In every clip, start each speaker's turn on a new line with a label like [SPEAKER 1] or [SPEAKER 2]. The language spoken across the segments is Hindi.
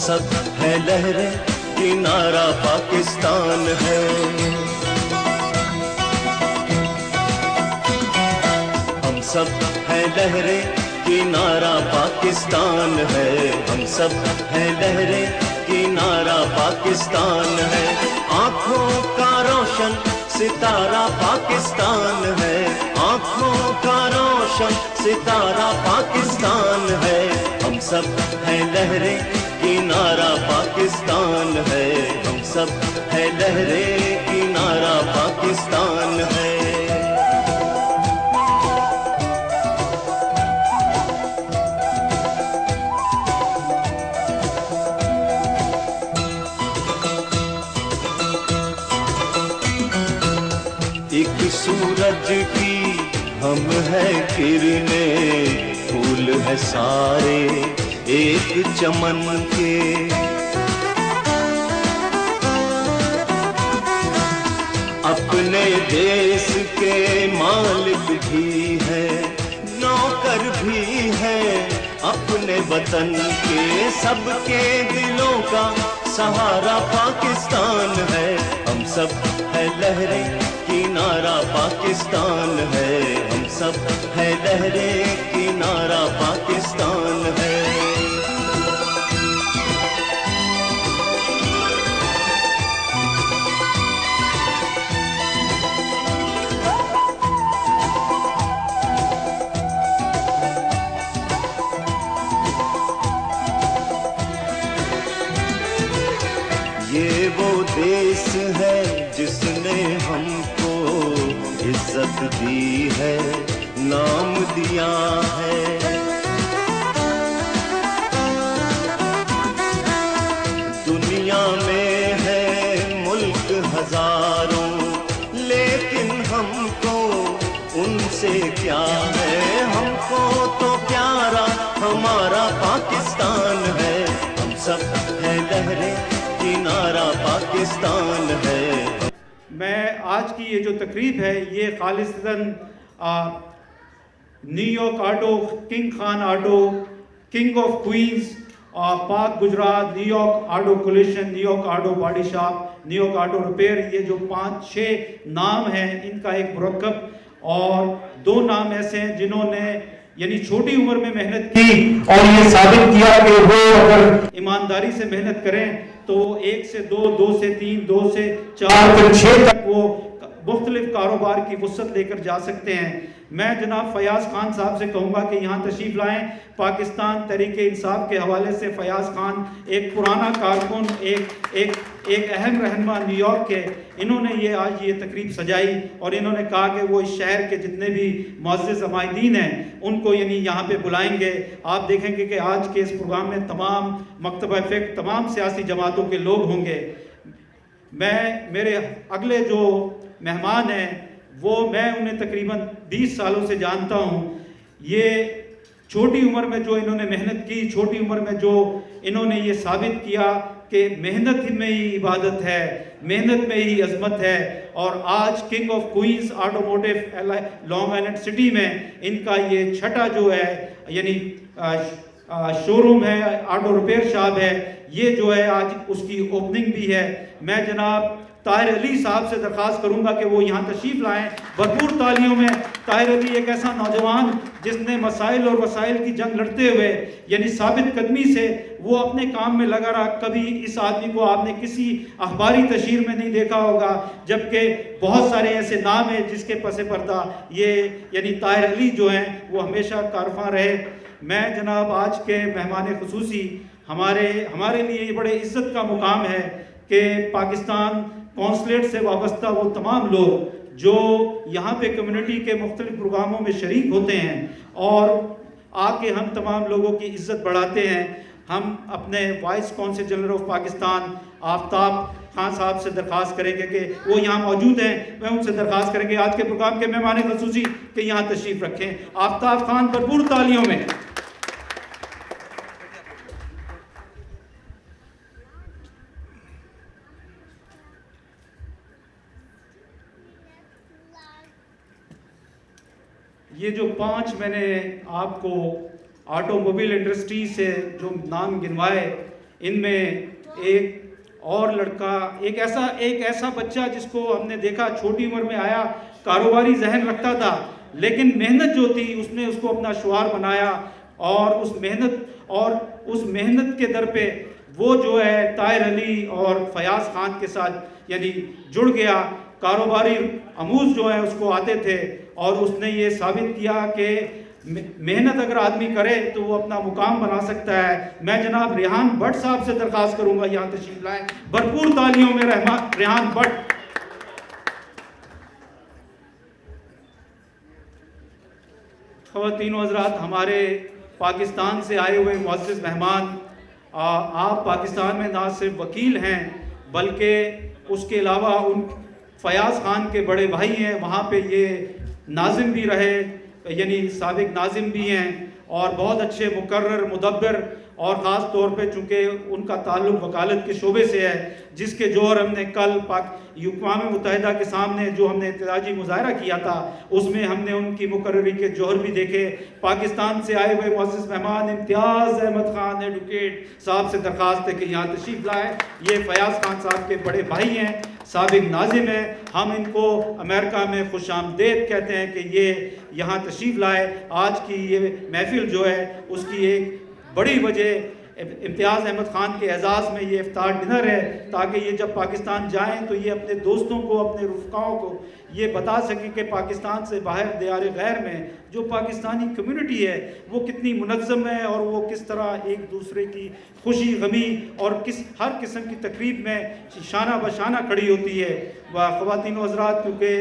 [SPEAKER 1] सब है लहरें, किनारा पाकिस्तान है। हम सब है लहरें, किनारा पाकिस्तान है। हम सब है लहरें, किनारा पाकिस्तान है। आँखों का रोशन सितारा पाकिस्तान है। आँखों का रोशन सितारा पाकिस्तान है। हम सब है लहरें, किनारा पाकिस्तान है। हम सब है लहरें, किनारा पाकिस्तान है। एक सूरज की हम है किरणें, फूल है सारे एक चमन के। अपने देश के मालिक भी है, नौकर भी है अपने वतन के। सबके दिलों का सहारा पाकिस्तान है। हम सब है लहरें, किनारा पाकिस्तान है। हम सब है लहरें, किनारा पाकिस्तान है। ये वो देश है जिसने हमको इज्जत दी है, नाम दिया है। दुनिया में है मुल्क हजारों, लेकिन हमको उनसे क्या है। हमको तो प्यारा हमारा पाकिस्तान है। हम सब है लहरें, किनारा पाकिस्तान है।
[SPEAKER 2] मैं आज की ये जो तकरीब है ये Khalistan New York auto, king Khan auto, king of Queens, Pak Gujarat, New York auto coalition, New York auto body shop, New York auto repair, ये जो 5-6 नाम हैं इनका एक मुरक्कब। और 2 नाम ऐसे हैं जिन्होंने यानी छोटी उम्र में मेहनत की और ये साबित किया कि वो अगर ईमानदारी से मेहनत करें तो 1 से 2, 2 से 3, 2 से 4 फिर 6 तक वो मुख्तलिफ कारोबार की वुसअत लेकर जा सकते हैं। मैं जनाब फयाज खान साहब से कहूँगा कि यहाँ तशरीफ़ लाएँ। पाकिस्तान तहरीक इंसाफ के हवाले से फयाज खान एक पुराना कारकुन, एक अहम रहनुमा न्यूयॉर्क के, इन्होंने ये आज ये तकरीब सजाई और इन्होंने कहा कि वो इस शहर के जितने भी मुअज़्ज़िज़ अमायदीन हैं उनको यानी यहाँ पे बुलाएंगे। आप देखेंगे कि आज के इस प्रोग्राम में तमाम मकतबा फ़िक़्ह, तमाम सियासी जमातों के लोग होंगे। मेरे अगले जो मेहमान हैं मैं उन्हें तकरीबन 20 सालों से जानता हूँ। ये छोटी उम्र में जो इन्होंने मेहनत की, छोटी उम्र में जो इन्होंने ये साबित किया कि मेहनत में ही इबादत है, मेहनत में ही अजमत है। और आज King of Queens Automotive Long Island City में इनका ये 6ठा जो है यानी शोरूम है, ऑटो रिपेयर शॉप है, ये जो है आज उसकी ओपनिंग भी है। मैं जनाब ताहिर अली साहब से दरख्वास्त करूंगा कि वो यहाँ तशरीफ़ लाएँ। भरपूर तालियों में। ताहिर अली एक ऐसा नौजवान जिसने मसाइल और वसाइल की जंग लड़ते हुए यानी साबित कदमी से वो अपने काम में लगा रहा। कभी इस आदमी को आपने किसी अखबारी तशहीर में नहीं देखा होगा, जबकि बहुत सारे ऐसे नाम हैं जिसके पसे पर्दा ये यानी ताहिर अली जो हैं वो हमेशा कारफां रहे। मैं जनाब आज के मेहमान खुसूसी हमारे लिए ये बड़े इज़्ज़त का मुकाम है कि पाकिस्तान कौंसलेट से वाबस्ता वो तमाम लोग जो यहाँ पे कम्युनिटी के मुख्तलिफ प्रोग्रामों में शरीक होते हैं और आके हम तमाम लोगों की इज़्ज़त बढ़ाते हैं। हम अपने vice council general of Pakistan Aftab Khan साहब से दरख्वास्त करेंगे कि वो यहाँ मौजूद हैं। मैं उनसे दरख्वास्त करेंगे आज के प्रोग्राम के मेहमान ख़ुसूसी कि यहाँ तशरीफ़ रखें। आफ्ताब खान भरपूर तालियों में। ये जो 5 मैंने आपको ऑटोमोबाइल इंडस्ट्री से जो नाम गिनवाए, इनमें एक और लड़का, एक ऐसा बच्चा जिसको हमने देखा छोटी उम्र में आया, कारोबारी जहन रखता था, लेकिन मेहनत जो थी उसने उसको अपना शुआर बनाया और उस मेहनत के दर पे वो जो है ताहिर अली और फयाज खान के साथ यानी जुड़ गया। कारोबारी अमूज जो है उसको आते थे और उसने ये साबित किया कि मेहनत अगर आदमी करे तो वो अपना मुकाम बना सकता है। मैं जनाब रेहान भट्ट साहब से दरख्वास्त करूंगा यहाँ तशरीफ लाएं, भरपूर तालियों में रेहान भट्ट। ख़वातीन व हज़रात, हमारे पाकिस्तान से आए हुए मुअज़्ज़िज़ मेहमान, आप पाकिस्तान में ना सिर्फ वकील हैं बल्कि उसके अलावा उन फयाज़ खान के बड़े भाई हैं, वहाँ पे ये नाज़िम भी रहे, यानी साबिक नाज़िम भी हैं और बहुत अच्छे मुकर्रर मुदब्बिर, और ख़ास तौर पे चूँकि उनका ताल्लुक़ वकालत के शोबे से है, जिसके जोहर हमने कल अक़वाम मुत्तहिदा के सामने जो हमने एहतजाजी मुज़ाहरा किया था उसमें हमने उनकी मुकर्ररी के जोहर भी देखे। पाकिस्तान से आए हुए मुअज़्ज़िज़ मेहमान इम्तियाज़ अहमद ख़ान एडवोकेट साहब से दरख्वास्त है कि यहाँ तशरीफ़ लाएँ। ये फयाज़ खान साहब के बड़े भाई हैं, साबिक नाज़िम है, हम इनको अमेरिका में खुशामदीद कहते हैं कि ये यहाँ तशरीफ़ लाए। आज की ये महफ़िल जो है उसकी एक बड़ी वजह इम्तियाज़ अहमद ख़ान के एजाज़ में ये इफ्तार डिनर है, ताकि ये जब पाकिस्तान जाएं तो ये अपने दोस्तों को, अपने रुफ़क़ाओं को ये बता सकें कि पाकिस्तान से बाहर दियार गैर में जो पाकिस्तानी कम्युनिटी है वो कितनी मुनज़्ज़म है और वो किस तरह एक दूसरे की खुशी गमी और हर किस्म की तकरीब में शाना बशाना खड़ी होती है। व ख़वातीन व हज़रात, क्योंकि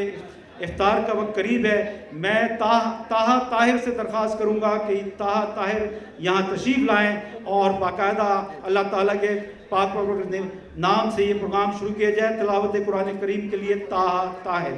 [SPEAKER 2] इफ्तार का वक्त करीब है, मैं ताहा ताहिर से दरख्वास्त करूँगा कि ताहा ताहिर यहाँ तशरीफ़ लाएँ और बाकायदा अल्लाह ताला के पाक नाम से ये प्रोग्राम शुरू किया जाए। तिलावत कुरान करीम के लिए ताहा ताहिर।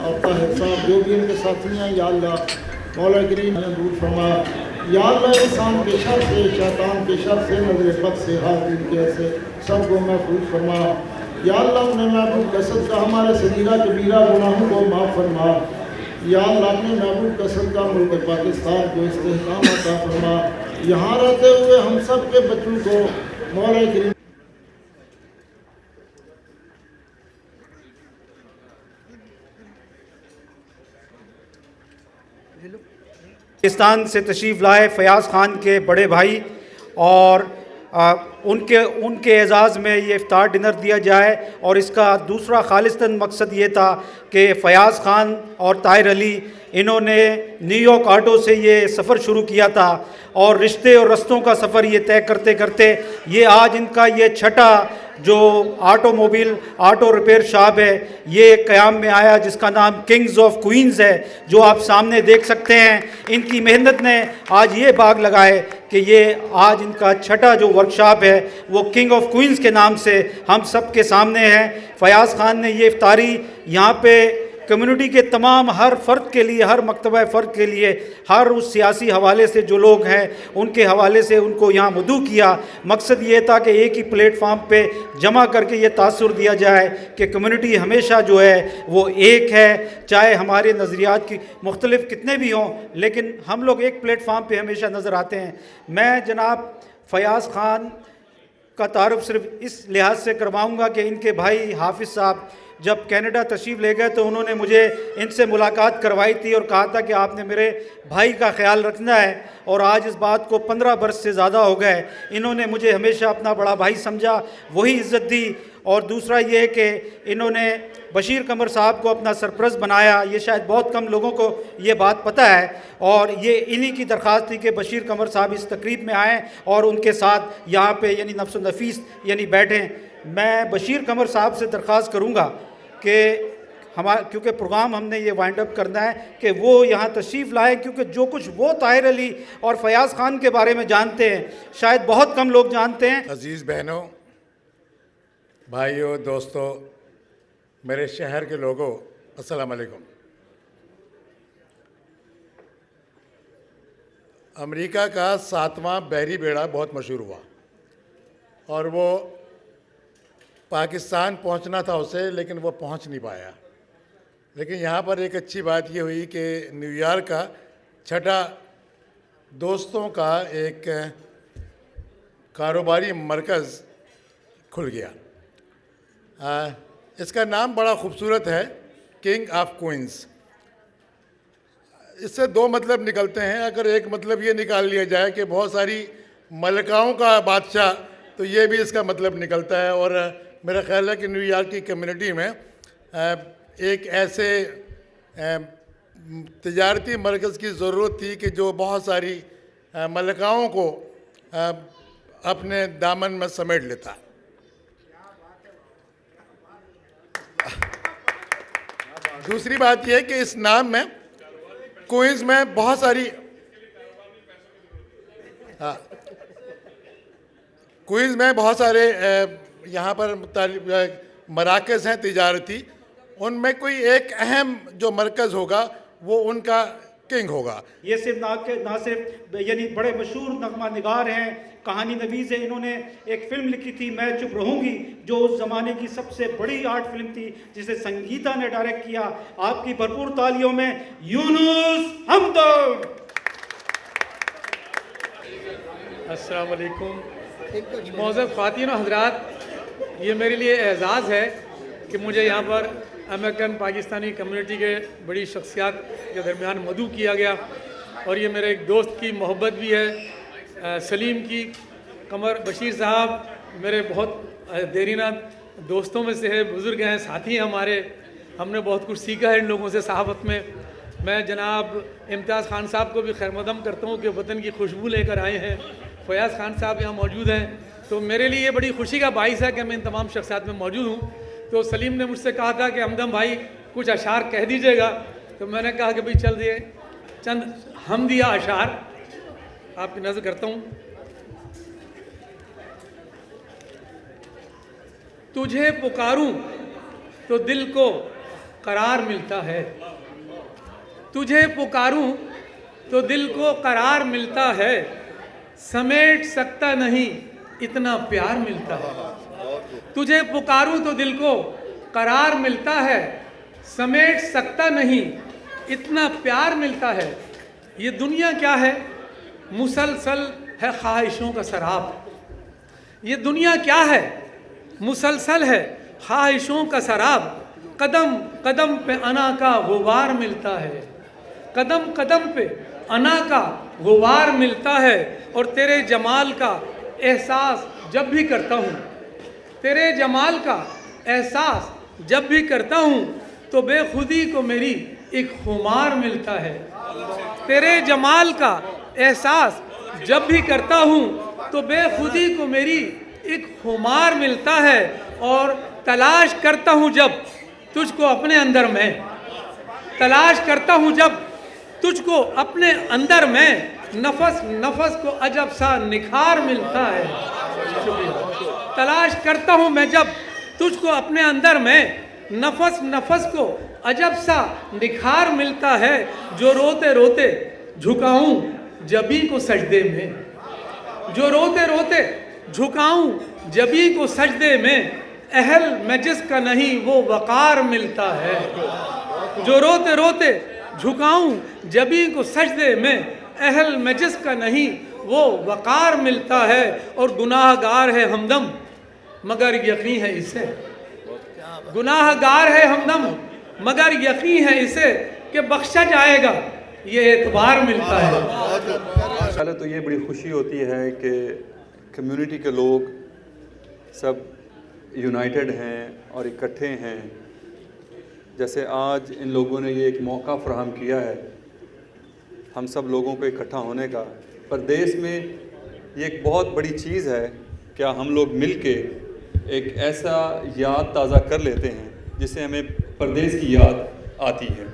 [SPEAKER 3] और ताहिर साहब जो भी इनके साथी हैं, या अल्लाह मौला करीम ने दूर फरमा। या अल्लाह इंसान के शर से, शैतान के शर से, नज़र बद से, हाथ के ऐसे सबको महफूज फरमा। या अल्लाह अपने महबूब कसद का हमारे सगीरा कबीरा गुनाहों को माफ़ फरमा। या अल्लाह अपने महबूब कसद का मुल्क पाकिस्तान को इस्तेहकाम अता फरमा। यहाँ रहते हुए हम सब के बच्चों को मौला करीम
[SPEAKER 2] पाकिस्तान से तशरीफ़ लाए फयाज़ खान के बड़े भाई और उनके एजाज़ में ये इफ्तार डिनर दिया जाए। और इसका दूसरा खालिस्तन मकसद ये था कि फ़याज़ खान और ताहिर अली इन्होंने न्यूयॉर्क ऑटो से ये सफ़र शुरू किया था और रिश्ते और रस्तों का सफ़र ये तय करते करते ये आज इनका ये छठा जो ऑटो रिपेयर शॉप है ये क़याम में आया, जिसका नाम किंग्स ऑफ क्वींस है, जो आप सामने देख सकते हैं। इनकी मेहनत ने आज ये बाग लगाए कि ये आज इनका छठा जो वर्कशॉप है वो किंग ऑफ क्वींस के नाम से हम सब के सामने है। फयाज़ खान ने ये इफ्तारी यहाँ पे कम्युनिटी के तमाम हर फ़र्द के लिए, हर मकतबा फ़र्द के लिए, हर उस सियासी हवाले से जो लोग हैं उनके हवाले से उनको यहाँ मदऊ किया। मकसद ये था कि एक ही प्लेटफार्म पे जमा करके ये तासुर दिया जाए कि कम्युनिटी हमेशा जो है वो एक है, चाहे हमारे नज़रियात की मुख्तलिफ कितने भी हों, लेकिन हम लोग एक प्लेटफार्म पे हमेशा नज़र आते हैं। मैं जनाब फयाज़ खान का तारुफ सिर्फ इस लिहाज से करवाऊँगा कि इनके भाई हाफिज़ साहब जब कनाडा तशरीफ़ ले गए तो उन्होंने मुझे इनसे मुलाकात करवाई थी और कहा था कि आपने मेरे भाई का ख्याल रखना है। और आज इस बात को 15 बरस से ज़्यादा हो गए। इन्होंने मुझे हमेशा अपना बड़ा भाई समझा, वही इज़्ज़त दी। और दूसरा ये है कि इन्होंने बशीर कमर साहब को अपना सरप्रस्त बनाया। ये शायद बहुत कम लोगों को ये बात पता है, और ये इन्हीं की दरख्वास्त थी कि बशीर कमर साहब इस तकरीब में आएँ और उनके साथ यहाँ पे यानी नफ्स नफीस यानी बैठें। मैं बशीर कमर साहब से दरख्वास्त करूँगा कि क्योंकि प्रोग्राम हमने ये वाइंड अप करना है कि वो यहाँ तशरीफ़ लाए, क्योंकि जो कुछ वो ताहिर अली और फयाज़ ख़ान के बारे में जानते हैं शायद बहुत कम लोग जानते हैं।
[SPEAKER 4] अज़ीज़ बहनों, भाइयों, दोस्तों, मेरे शहर के लोगों, अस्सलाम वालेकुम। अमेरिका का 7वां बहरी बेड़ा बहुत मशहूर हुआ और वो पाकिस्तान पहुंचना था उसे, लेकिन वो पहुंच नहीं पाया। लेकिन यहाँ पर एक अच्छी बात ये हुई कि न्यूयॉर्क का छठा दोस्तों का एक कारोबारी मरकज़ खुल गया। इसका नाम बड़ा खूबसूरत है, किंग ऑफ क्वींस। इससे दो मतलब निकलते हैं। अगर एक मतलब ये निकाल लिया जाए कि बहुत सारी मलकाओं का बादशाह, तो ये भी इसका मतलब निकलता है। और मेरा ख्याल है कि न्यूयॉर्क की कम्युनिटी में एक ऐसे तिजारती मरकज़ की ज़रूरत थी कि जो बहुत सारी मलकाओं को अपने दामन में समेट लेता। दूसरी बात यह है कि इस नाम में क्वींस में बहुत सारी क्वींस में बहुत सारे यहाँ पर मराकज़ हैं तिजारती। उनमें कोई एक अहम जो मरकज़ होगा वो उनका किंग होगा।
[SPEAKER 2] ये सिर्फ ना सिर्फ यानी बड़े मशहूर नगमा निगार हैं, कहानी नवीज़ है। इन्होंने एक फ़िल्म लिखी थी मैं चुप रहूँगी, जो उस ज़माने की सबसे बड़ी आर्ट फिल्म थी, जिसे संगीता ने डायरेक्ट किया। आपकी भरपूर तालियों में यूनुस हमदर्द।
[SPEAKER 5] अस्सलाम वालेकुम। मौज़ूद ख़वातीन और हज़रात, ये मेरे लिए एज़ाज़ है कि मुझे यहाँ पर अमेरिकन पाकिस्तानी कम्युनिटी के बड़ी शख्सियात के दरमियान मदऊ किया गया। और ये मेरे एक दोस्त की मोहब्बत भी है, सलीम की। कमर बशीर साहब मेरे बहुत देरीना दोस्तों में से है, बुज़ुर्ग हैं, साथी हैं हमारे। हमने बहुत कुछ सीखा है इन लोगों से सहाफ़त में। मैं जनाब इम्तियाज़ ख़ान साहब को भी खैरमक़दम करता हूँ कि वतन की खुशबू लेकर आए हैं। फयाज़ ख़ान साहब यहाँ मौजूद हैं, तो मेरे लिए ये बड़ी खुशी का बाइस है कि मैं इन तमाम शख्सियात में मौजूद हूँ। तो सलीम ने मुझसे कहा था कि हमदम भाई कुछ अशार कह दीजिएगा, तो मैंने कहा कि भाई चल दिए चंद हमदिया अशार आपकी नज़र करता हूँ। तुझे पुकारूं तो दिल को करार मिलता है, तुझे पुकारूं तो दिल को करार मिलता है, समेट सकता नहीं इतना प्यार मिलता है। तुझे पुकारूं तो दिल को करार मिलता है, समेट सकता नहीं इतना प्यार मिलता है। ये दुनिया क्या है? मुसलसल है ख्वाहिशों का शराब। ये दुनिया क्या है? मुसलसल है ख्वाहिशों का शराब। कदम कदम पे अना का गुबार मिलता है, कदम कदम पे अना का गुबार मिलता है। और तेरे जमाल का एहसास जब भी करता हूँ, तेरे जमाल का एहसास जब भी करता हूँ, तो बेखुदी को मेरी एक खुमार मिलता है। तेरे जमाल का एहसास जब भी करता हूँ, तो बेखुदी को मेरी एक खुमार मिलता है। और तलाश करता हूँ जब तुझको अपने अंदर में, तलाश करता हूँ जब तुझको अपने अंदर में, नफस नफस को अजब सा निखार मिलता है। शुक्रिया। तलाश करता हूँ मैं जब तुझको अपने अंदर में, नफस नफस को अजब सा निखार मिलता है। जो रोते रोते झुकाऊं जबी को सजदे में, जो रोते रोते झुकाऊं जबी को सजदे में, अहल में जिसका नहीं वो वक़ार मिलता है। जो रोते रोते झुकाऊं जबी को सजदे में, अहल में जिसका नहीं वो वक़ार मिलता है। और गुनाहगार है हमदम मगर यकीन है इसे, गुनाहगार है हमदम मगर यकीन है इसे कि बख्शा जाएगा, ये एतबार मिलता है।
[SPEAKER 6] पहले तो ये बड़ी खुशी होती है कि कम्युनिटी के लोग सब यूनाइटेड हैं और इकट्ठे हैं। जैसे आज इन लोगों ने ये एक मौका फराहम किया है हम सब लोगों को इकट्ठा होने का। परदेश में ये एक बहुत बड़ी चीज़ है, क्या हम लोग मिल के एक ऐसा याद ताज़ा कर लेते हैं जिससे हमें परदेश की याद आती है।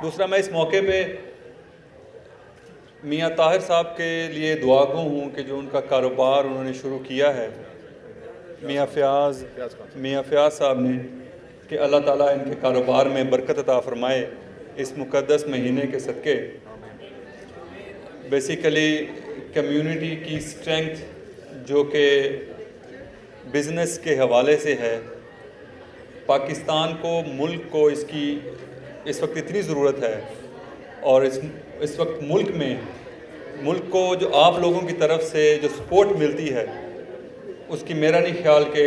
[SPEAKER 6] दूसरा, मैं इस मौके पे मियाँ ताहिर साहब के लिए दुआ गो हूँ कि जो उनका कारोबार उन्होंने शुरू किया है मियाँ फ़याज़ साहब ने, कि अल्लाह ताला इनके कारोबार में बरकत अता फ़रमाए इस मुक़द्दस महीने के सदक़े। बेसिकली कम्युनिटी की स्ट्रेंथ जो कि बिज़नेस के हवाले से है, पाकिस्तान को, मुल्क को इसकी इस वक्त इतनी ज़रूरत है और इस वक्त मुल्क को जो आप लोगों की तरफ से जो सपोर्ट मिलती है उसकी मेरा नहीं ख्याल कि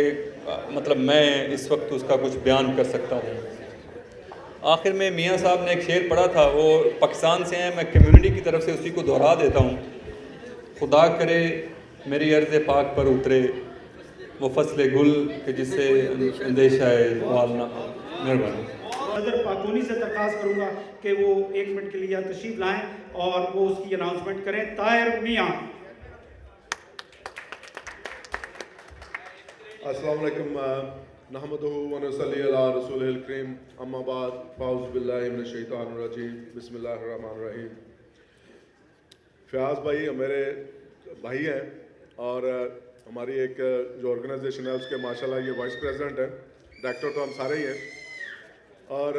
[SPEAKER 6] मतलब मैं इस वक्त उसका कुछ बयान कर सकता हूँ। आखिर में मियाँ साहब ने एक शेर पढ़ा था, वो पाकिस्तान से हैं, मैं कम्युनिटी की तरफ से उसी को दोहरा देता हूँ। खुदा करे मेरी अर्ज़ पाक पर उतरे वो फसले गुल कि जिससे अंदेशा है वालना। मेहरबानी।
[SPEAKER 2] सदर पाकोनी से दरख्वास्त करूँगा कि वो 1 मिनट के लिए तशरीफ लाएं और वो उसकी अनाउंसमेंट करें। ताहिर मियाँ।
[SPEAKER 7] अस्सलाम वालेकुम नहमदुहु व नसल्ली अला रसूलिल करीम अम्मा बाद फ़ाउज़ बिल्लाहि मिनश शैतानिर रजीम बिस्मिल्लाहिर रहमानिर रहीम। फ़याज़ भाई मेरे भाई हैं और हमारी एक जो ऑर्गेनाइजेशन है उसके माशाल्लाह ये वाइस प्रेसिडेंट हैं। डायरेक्टर तो हम सारे ही हैं और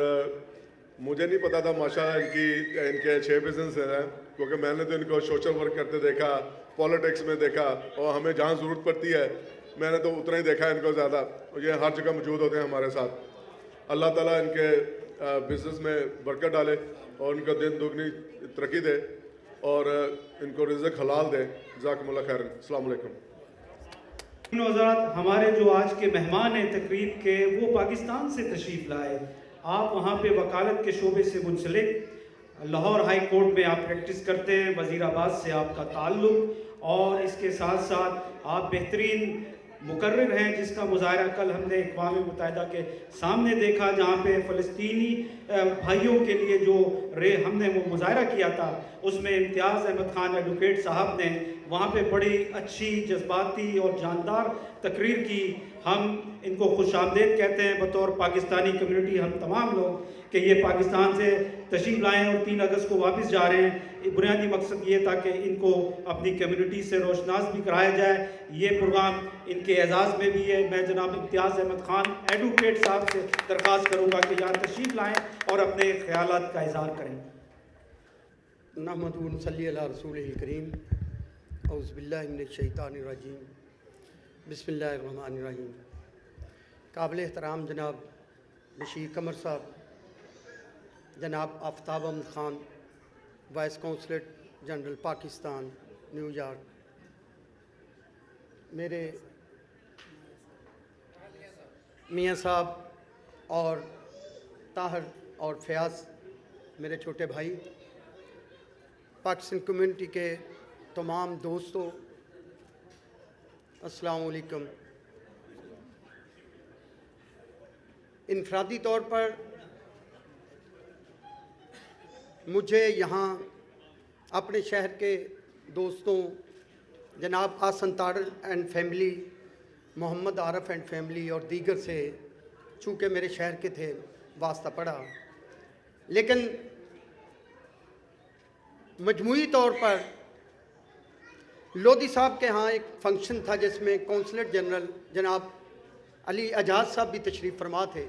[SPEAKER 7] मुझे नहीं पता था माशाल्लाह इनके 6 बिजनेस हैं, क्योंकि मैंने तो इनको सोशल वर्क करते देखा, पॉलिटिक्स में देखा और हमें जहाँ ज़रूरत पड़ती है मैंने तो उतना ही देखा है इनको ज़्यादा। ये हर जगह मौजूद होते हैं हमारे साथ। अल्लाह ताला इनके बिज़नेस में बरकत डाले और इनको दिन दुगनी तरक्की दे और इनको रिज़्क़ हलाल दे। जज़ाकुमुल्लाह खैर। अस्सलाम वालेकुम।
[SPEAKER 2] वज़ारत हमारे जो आज के मेहमान हैं तकरीब के, वो पाकिस्तान से तशरीफ़ लाए। आप वहाँ पे वकालत के शोबे से मुंसलिक, लाहौर हाई कोर्ट में आप प्रैक्टिस करते हैं, वज़ीराबाद से आपका ताल्लुक़ और इसके साथ साथ आप बेहतरीन मुकर्रिर हैं जिसका मुज़ाहरा कल हमने अक़वाम मुत्तहिदा के सामने देखा, जहाँ पे फ़लस्तीनी भाइयों के लिए जो हमने वो मुज़ाहरा किया था उसमें इम्तियाज़ अहमद ख़ान एडवोकेट साहब ने वहाँ पे बड़ी अच्छी जज्बाती और जानदार तकरीर की। हम इनको खुशामदीद कहते हैं बतौर पाकिस्तानी कम्युनिटी, हम तमाम लोग कि ये पाकिस्तान से तशरीफ़ लाएँ और 3 अगस्त को वापस जा रहे हैं। बुनियादी मकसद ये था कि इनको अपनी कम्युनिटी से रोशनास भी कराया जाए। ये प्रोग्राम इनके एजाज़ में भी है। मैं जनाब इम्तियाज़ अहमद ख़ान एडवोकेट साहब से दरख्वास्त करूँगा कि यहाँ तशरीफ़ लाएँ और अपने ख्यालात का इज़हार करें।
[SPEAKER 8] नहमदुहु व नसल्ली अला रसूलिल करीम औज़ु बिल्लाहि मिनश शैतानिर रजीम बिस्मिल्लाहिर रहमानिर रहीम। काबिल एहतराम जनाब बशीर कमर साहब, जनाब Aftab Ahmed Khan vice consulate general Pakistan New York, मेरे मियाँ साहब और ताहिर और फ़याज़ मेरे छोटे भाई, पाकिस्तान कम्युनिटी के तमाम दोस्तों, अस्सलाम वालेकुम। इनफरादी तौर पर मुझे यहाँ अपने शहर के दोस्तों जनाब Asan Taral and family, Mohammad Arif and family और दीगर से, चूँकि मेरे शहर के थे, वास्ता पड़ा। लेकिन मजमूई तौर पर लोधी साहब के यहाँ एक फ़ंक्शन था जिसमें कौंसलेट जनरल जनाब अली एजाज साहब भी तशरीफ़ फरमा थे।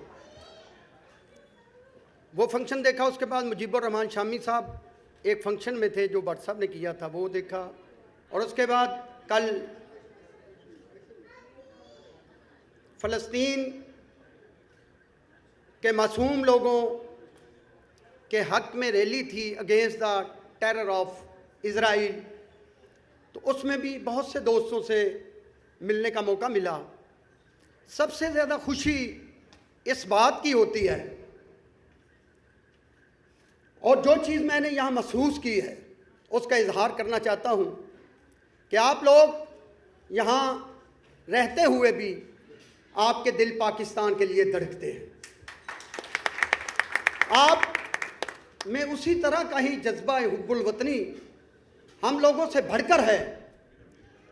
[SPEAKER 8] वो फ़ंक्शन देखा, उसके बाद मुजीबुर रहमान शामी साहब एक फ़ंक्शन में थे जो भट्ट साहब ने किया था, वो देखा, और उसके बाद कल फ़लस्तीन के मासूम लोगों के हक़ में रैली थी against the terror of Israel, तो उसमें भी बहुत से दोस्तों से मिलने का मौका मिला। सबसे ज़्यादा खुशी इस बात की होती है, और जो चीज़ मैंने यहाँ महसूस की है उसका इजहार करना चाहता हूँ कि आप लोग यहाँ रहते हुए भी आपके दिल पाकिस्तान के लिए धड़कते हैं। आप में उसी तरह का ही जज्बा हुब्बुल वतनी हम लोगों से बढ़कर है,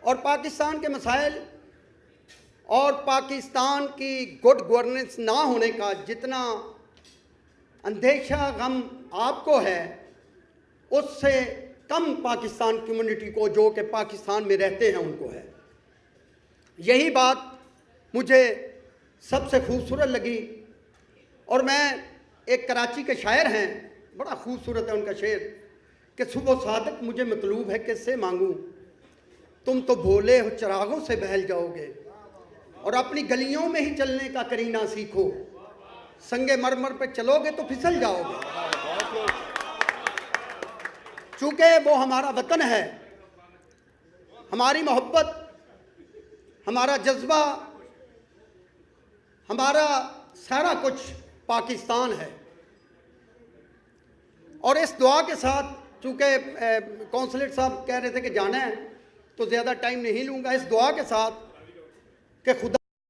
[SPEAKER 8] और पाकिस्तान के मसाइल और पाकिस्तान की गुड गवर्नेंस ना होने का जितना अंदेशा गम आपको है, उससे कम पाकिस्तान कम्युनिटी को जो कि पाकिस्तान में रहते हैं उनको है। यही बात मुझे सबसे खूबसूरत लगी। और मैं, एक कराची के शायर हैं, बड़ा खूबसूरत है उनका शेर कि सुबह सादक मुझे मतलूब है किससे मांगूं, तुम तो भोले हो चिरागों से बहल जाओगे, और अपनी गलियों में ही चलने का करीना सीखो, संगे मरमर पे चलोगे तो फिसल जाओगे। चूँकि वो हमारा वतन है, हमारी मोहब्बत, हमारा जज्बा, हमारा सारा कुछ पाकिस्तान है। और इस दुआ के साथ, चूँकि कौंसलेट साहब कह रहे थे कि जाना है तो ज़्यादा टाइम नहीं लूँगा, इस दुआ के साथ कि खुदा